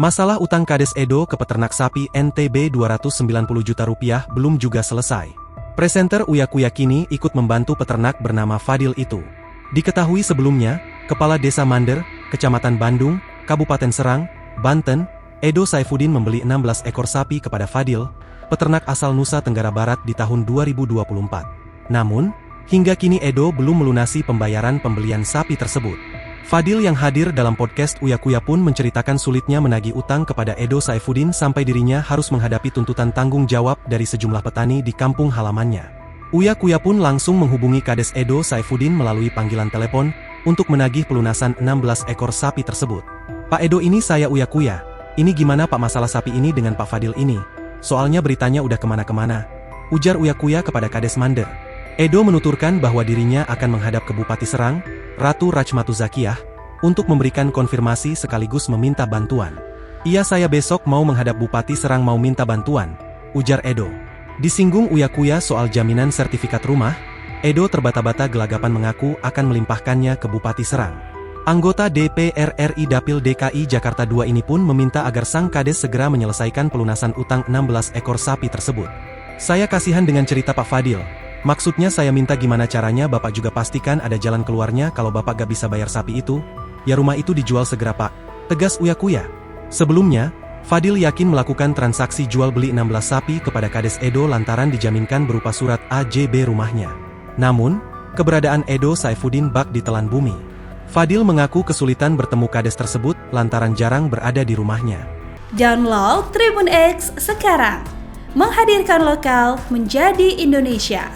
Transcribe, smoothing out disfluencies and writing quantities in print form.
Masalah utang Kades Edo ke peternak sapi NTB 290 juta rupiah belum juga selesai. Presenter Uya Kuya kini ikut membantu peternak bernama Fadil itu. Diketahui sebelumnya, Kepala Desa Mander, Kecamatan Bandung, Kabupaten Serang, Banten, Edo Saifuddin membeli 16 ekor sapi kepada Fadil, peternak asal Nusa Tenggara Barat di tahun 2024. Namun, hingga kini Edo belum melunasi pembayaran pembelian sapi tersebut. Fadil yang hadir dalam podcast Uya Kuya pun menceritakan sulitnya menagih utang kepada Edo Saifuddin sampai dirinya harus menghadapi tuntutan tanggung jawab dari sejumlah petani di kampung halamannya. Uya Kuya pun langsung menghubungi Kades Edo Saifuddin melalui panggilan telepon untuk menagih pelunasan 16 ekor sapi tersebut. "Pak Edo, ini saya Uya Kuya. Ini gimana Pak masalah sapi ini dengan Pak Fadil ini? Soalnya beritanya udah kemana-kemana," ujar Uya Kuya kepada Kades Mander. Edo menuturkan bahwa dirinya akan menghadap ke Bupati Serang, Ratu Rachmatu Zakiyah, untuk memberikan konfirmasi sekaligus meminta bantuan. "Iya, saya besok mau menghadap Bupati Serang mau minta bantuan," ujar Edo. Disinggung Uya Kuya soal jaminan sertifikat rumah, Edo terbata-bata gelagapan mengaku akan melimpahkannya ke Bupati Serang. Anggota DPR RI Dapil DKI Jakarta II ini pun meminta agar sang Kades segera menyelesaikan pelunasan utang 16 ekor sapi tersebut. "Saya kasihan dengan cerita Pak Fadil. Maksudnya saya minta gimana caranya Bapak juga pastikan ada jalan keluarnya kalau Bapak gak bisa bayar sapi itu. Ya rumah itu dijual segera Pak," tegas Uya Kuya. Sebelumnya, Fadil yakin melakukan transaksi jual beli 16 sapi kepada Kades Edo lantaran dijaminkan berupa surat AJB rumahnya. Namun, keberadaan Edo Saifuddin bak ditelan bumi. Fadil mengaku kesulitan bertemu Kades tersebut lantaran jarang berada di rumahnya. Download Tribun X sekarang, menghadirkan lokal menjadi Indonesia.